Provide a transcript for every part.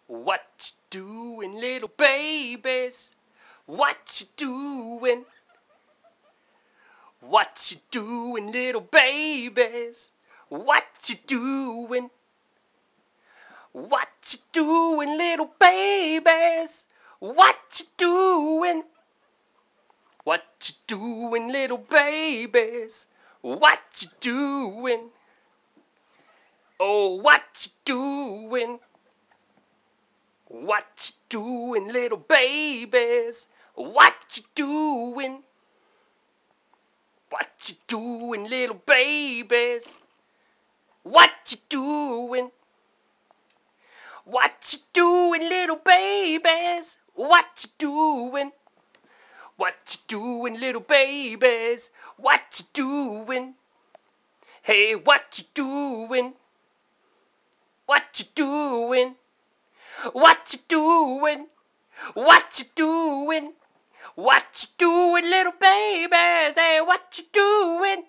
What you doing, little babies? What you doing? What you doing, little babies? What you doing? What you doing, little babies? What you doing? What you doing, little babies? What you doing? Oh, what you doing? What you doing, little babies? What you doing? What you doing, little babies? What you doing? What you doing, little babies? What you doing? What you doing, little babies? What you doing? Hey, what you doing? What you doing? What you doing? What you doing? What you doing, little babies? Hey, what you doing?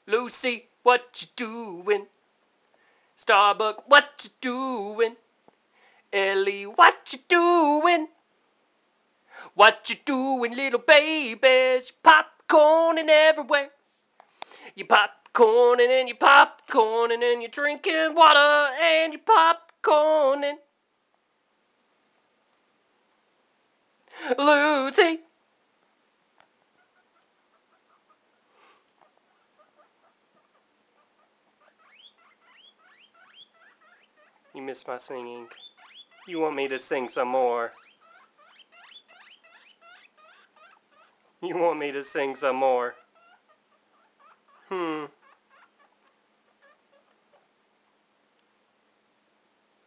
Lucy, what you doing? Starbuck, what you doing? Ellie, what you doing? What you doing, little babies? Popcorning everywhere. You popcorning and you popcorning and you're drinking water and you popcorning. Lucy. You miss my singing. You want me to sing some more. You want me to sing some more.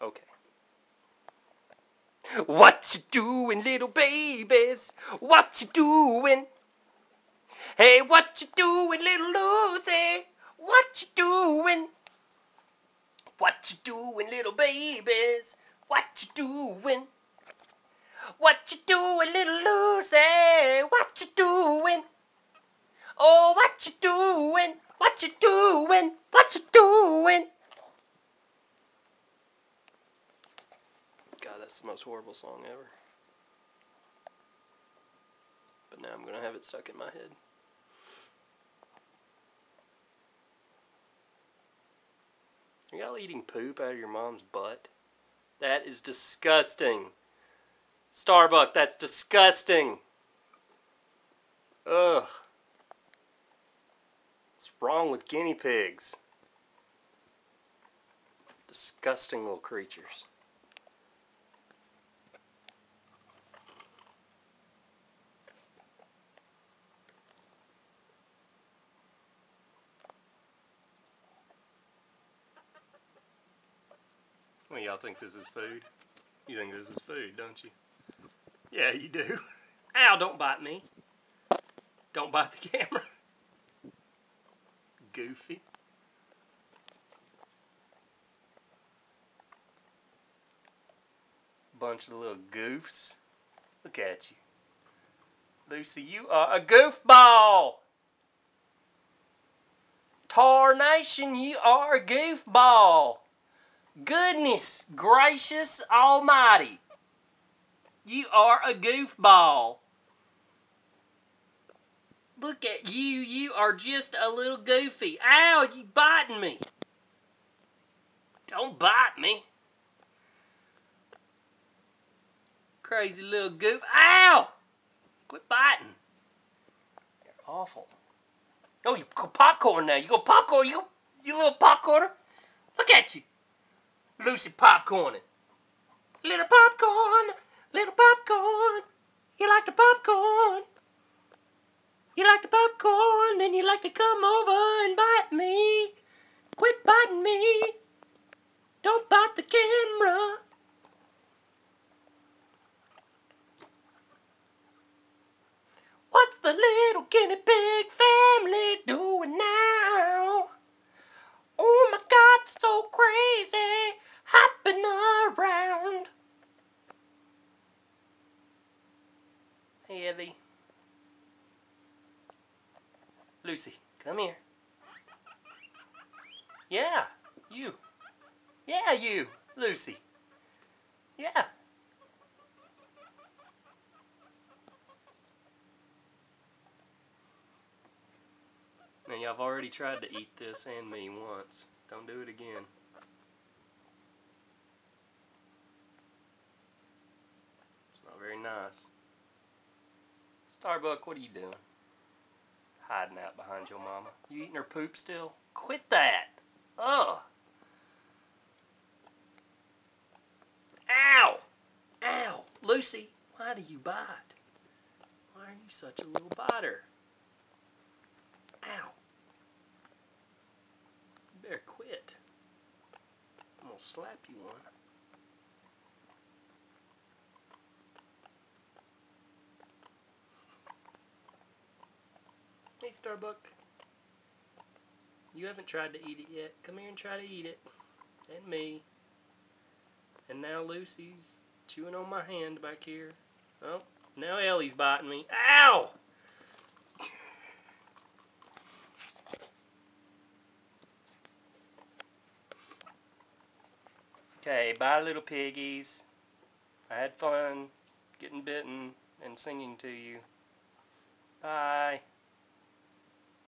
Okay. What you doing, little babies? What you doing? Hey, what you doing, little Lucy? What you doing? What you doing, little babies? What you doing? What you doing, little Lucy? What you doing? Oh, what you doing? What you doing? What you doing? God, that's the most horrible song ever. But now I'm gonna have it stuck in my head. Are y'all eating poop out of your mom's butt? That is disgusting. Starbuck, that's disgusting. Ugh. What's wrong with guinea pigs? Disgusting little creatures. Well, y'all think this is food? You think this is food, don't you? Yeah, you do. Ow, don't bite me. Don't bite the camera. Goofy. Bunch of little goofs. Look at you. Lucy, you are a goofball. Tarnation, you are a goofball. Goodness gracious almighty. You are a goofball. Look at you. You are just a little goofy. Ow, you biting me. Don't bite me. Crazy little goof. Ow! Quit biting. You're awful. Oh, you go popcorn now. You go popcorn. You little popcorner. Look at you. Lucy popcorning. Little popcorn. Little popcorn. You like the popcorn. You like the popcorn, then you like to come over and bite me. Quit biting me. Don't bite the camera. What's the little guinea pig family doing now? Oh my God, they're so crazy, hopping around. Hey, Ellie. Lucy, come here. Yeah, you. Yeah, you. Lucy. Yeah. Now, y'all have already tried to eat this and me once. Don't do it again. It's not very nice. Starbuck, what are you doing? Hiding out behind your mama. You eating her poop still? Quit that! Ugh! Ow! Ow! Lucy, why do you bite? Why are you such a little biter? Ow! You better quit. I'm gonna slap you one. Hey, Starbuck. You haven't tried to eat it yet. Come here and try to eat it. And me. And now Lucy's chewing on my hand back here. Oh, now Ellie's biting me. Ow! Okay, bye little piggies. I had fun getting bitten and singing to you. Bye.